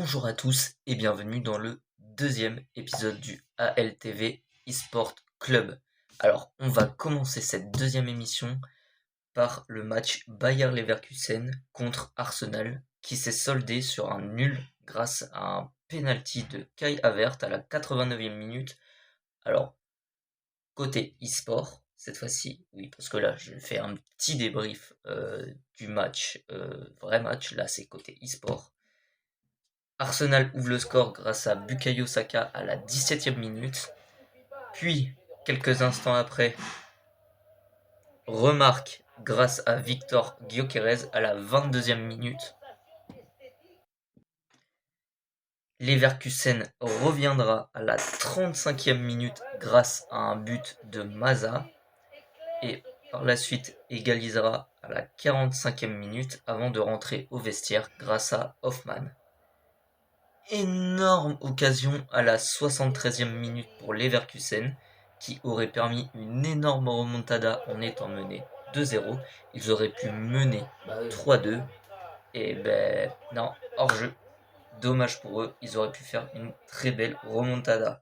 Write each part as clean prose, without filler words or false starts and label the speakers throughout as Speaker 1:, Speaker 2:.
Speaker 1: Bonjour à tous et bienvenue dans le deuxième épisode du ALTV eSport Club. Alors, on va commencer cette deuxième émission par le match Bayer Leverkusen contre Arsenal qui s'est soldé sur un nul grâce à un penalty de Kai Havertz à la 89e minute. Alors, côté eSport, cette fois-ci, oui, parce que là, je fais un petit débrief du match, vrai match, là c'est côté eSport. Arsenal ouvre le score grâce à Bukayo Saka à la 17e minute. Puis, quelques instants après, remarque grâce à Victor Gyökeres à la 22e minute. Leverkusen reviendra à la 35e minute grâce à un but de Maza. Et par la suite égalisera à la 45e minute avant de rentrer au vestiaire grâce à Hoffmann. Énorme occasion à la 73e minute pour Leverkusen qui aurait permis une énorme remontada en étant mené 2-0. Ils auraient pu mener 3-2 et ben non, hors jeu. Dommage pour eux, ils auraient pu faire une très belle remontada.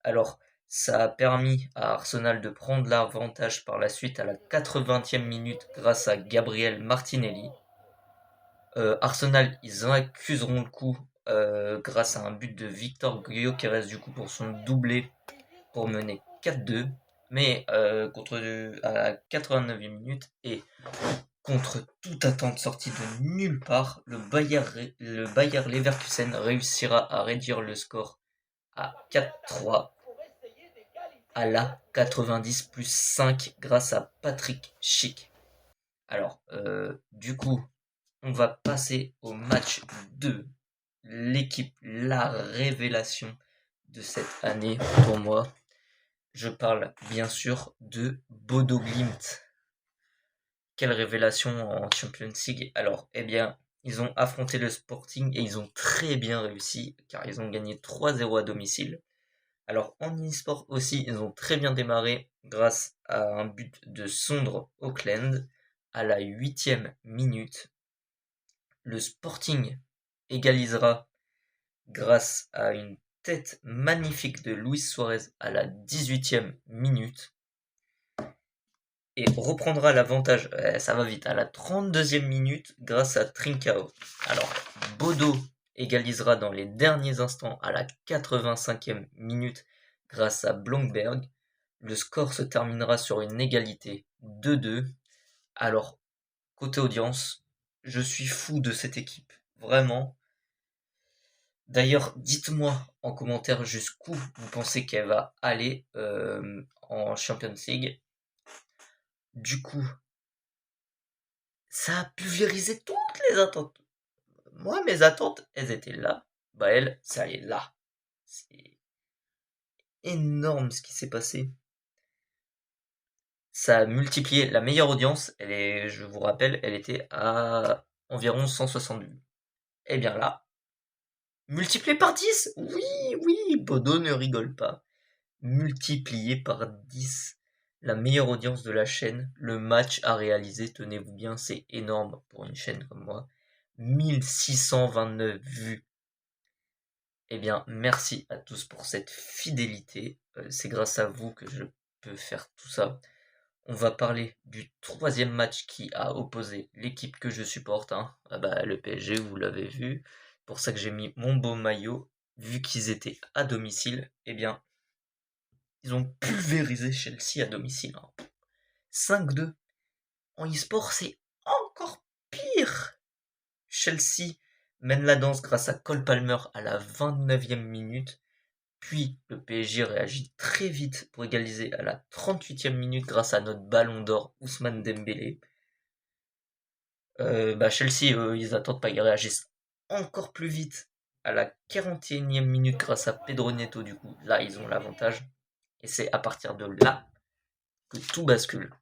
Speaker 1: Alors, ça a permis à Arsenal de prendre l'avantage par la suite à la 80e minute grâce à Gabriel Martinelli. Arsenal, ils en accuseront le coup grâce à un but de Victor Gyökeres du coup pour son doublé pour mener 4-2. Mais à la 89e minute et contre toute attente sortie de nulle part, le Bayer Leverkusen réussira à réduire le score à 4-3 à la 90 plus 5 grâce à Patrick Schick. Alors, du coup, on va passer au match 2. L'équipe, la révélation de cette année pour moi. Je parle bien sûr de Bodo Glimt. Quelle révélation en Champions League. Alors, eh bien, ils ont affronté le Sporting et ils ont très bien réussi car ils ont gagné 3-0 à domicile. Alors, en e-sport aussi, ils ont très bien démarré grâce à un but de Sondre Auckland à la 8e minute. Le Sporting égalisera grâce à une tête magnifique de Luis Suarez à la 18e minute et reprendra l'avantage, ça va vite, à la 32e minute grâce à Trincao. Alors, Bodo égalisera dans les derniers instants à la 85e minute grâce à Blomberg. Le score se terminera sur une égalité 2-2. Alors, côté audience, je suis fou de cette équipe. Vraiment. D'ailleurs, dites-moi en commentaire jusqu'où vous pensez qu'elle va aller en Champions League. Du coup, ça a pulvérisé toutes les attentes. Moi, mes attentes, elles étaient là. Bah elle, ça y est là. C'est énorme ce qui s'est passé. Ça a multiplié la meilleure audience. Je vous rappelle, elle était à environ 160 vues. Et bien là, multiplié par 10. Oui, Bodo ne rigole pas. Multiplié par 10. La meilleure audience de la chaîne, le match à réaliser, tenez-vous bien, c'est énorme pour une chaîne comme moi. 1629 vues. Eh bien, merci à tous pour cette fidélité. C'est grâce à vous que je peux faire tout ça. On va parler du troisième match qui a opposé l'équipe que je supporte, hein. Le PSG, vous l'avez vu. Pour ça que j'ai mis mon beau maillot. Vu qu'ils étaient à domicile, eh bien, ils ont pulvérisé Chelsea à domicile, hein. 5-2. En e-sport, c'est encore pire. Chelsea mène la danse grâce à Cole Palmer à la 29e minute. Puis le PSG réagit très vite pour égaliser à la 38e minute grâce à notre ballon d'or Ousmane Dembélé. Chelsea, ils attendent pas, ils réagissent encore plus vite à la 41e minute grâce à Pedro Neto du coup. Là, ils ont l'avantage. Et c'est à partir de là que tout bascule.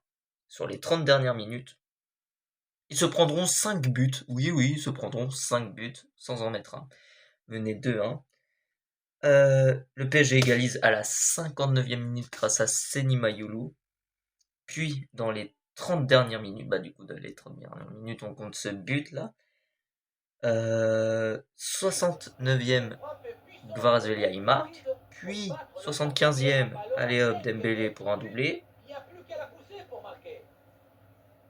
Speaker 1: Sur les 30 dernières minutes, ils se prendront 5 buts. Oui, ils se prendront 5 buts sans en mettre un. Mené 2-1. Le PSG égalise à la 59e minute grâce à Seny Mayulu. Puis, dans les 30 dernières minutes, dans les 30 dernières minutes, on compte ce but là. 69e, Kvaratskhelia il marque. Puis 75e, allez hop, Dembélé pour un doublé.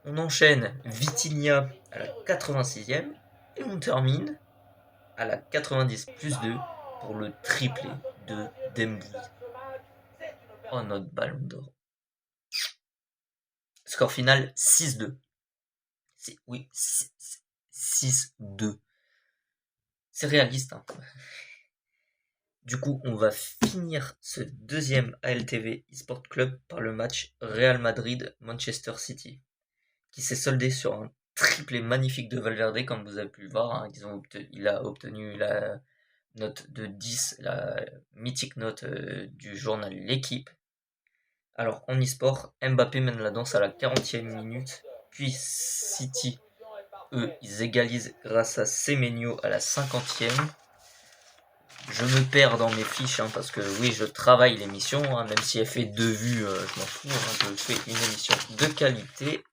Speaker 1: On enchaîne Vitinha à la 86e. Et on termine à la 90 plus 2 pour le triplé de Demboui. Oh, notre ballon d'or. Score final 6-2. Oui, 6-2. C'est réaliste. Hein. Du coup, on va finir ce deuxième ALTV eSport Club par le match Real Madrid-Manchester City, qui s'est soldé sur un triplé magnifique de Valverde, comme vous avez pu le voir. Hein. Il a obtenu la note de 10, la mythique note du journal L'Équipe. Alors, en e-sport, Mbappé mène la danse à la 40e minute, puis City, eux, ils égalisent grâce à Semenyo à la 50e. Je me perds dans mes fiches, hein, parce que oui, je travaille l'émission, hein, même si elle fait 2 vues, je m'en fous, hein, je fais une émission de qualité,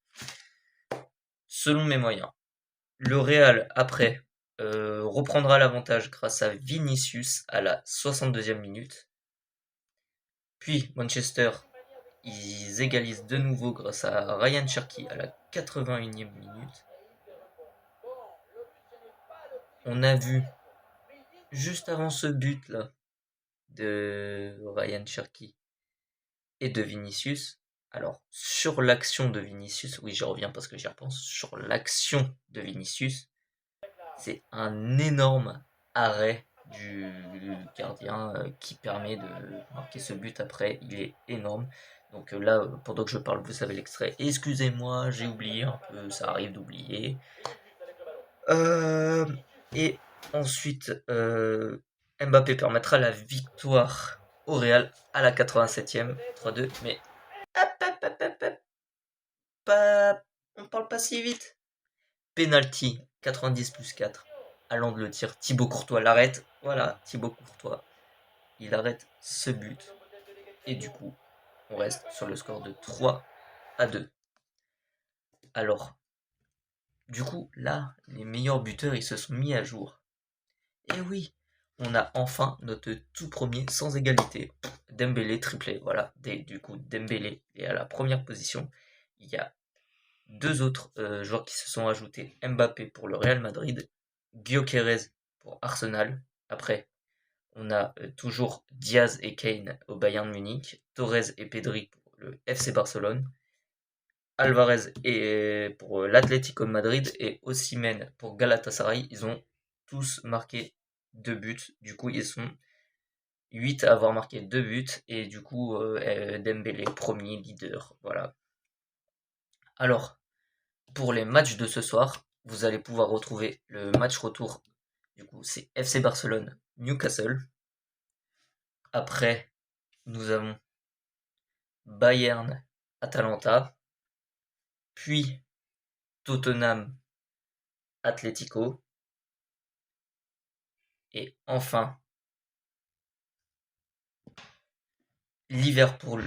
Speaker 1: selon mes moyens. Le Real, après, reprendra l'avantage grâce à Vinicius à la 62e minute. Puis Manchester, ils égalisent de nouveau grâce à Ryan Cherki à la 81e minute. On a vu, juste avant ce but là, de Ryan Cherki et de Vinicius, alors sur l'action de Vinicius, oui j'y reviens parce que j'y repense, sur l'action de Vinicius, c'est un énorme arrêt du gardien qui permet de marquer ce but après, il est énorme. Donc là, pendant que je parle, vous savez l'extrait. Excusez-moi, j'ai oublié un peu, ça arrive d'oublier. Et ensuite, Mbappé permettra la victoire au Real à la 87e, 3-2. Mais on parle pas si vite. Penalty, 90 plus 4. À l'angle le tir. Thibaut Courtois l'arrête. Voilà, Thibaut Courtois. Il arrête ce but. Et du coup, on reste sur le score de 3-2. Alors, du coup, là, les meilleurs buteurs, ils se sont mis à jour. Et oui, on a enfin notre tout premier sans égalité. Dembélé triplé, voilà. Du coup, Dembélé est à la première position. Il y a deux autres joueurs qui se sont ajoutés. Mbappé pour le Real Madrid, Gyökeres pour Arsenal. Après, on a toujours Diaz et Kane au Bayern Munich, Torres et Pedri pour le FC Barcelone, Alvarez pour l'Atlético de Madrid et Osimhen pour Galatasaray. Ils ont tous marqué 2 buts. Du coup, ils sont 8 à avoir marqué 2 buts. Et du coup, Dembélé, premier leader. Voilà. Alors, pour les matchs de ce soir, vous allez pouvoir retrouver le match retour. Du coup, c'est FC Barcelone, Newcastle. Après, nous avons Bayern, Atalanta. Puis, Tottenham, Atlético. Et enfin, Liverpool,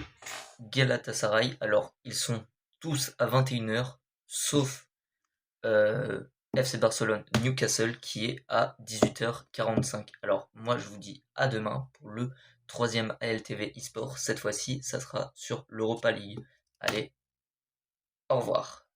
Speaker 1: Galatasaray. Alors, ils sont tous à 21h, sauf FC Barcelone, Newcastle, qui est à 18h45. Alors, moi, je vous dis à demain pour le troisième ALTV eSport. Cette fois-ci, ça sera sur l'Europa League. Allez, au revoir.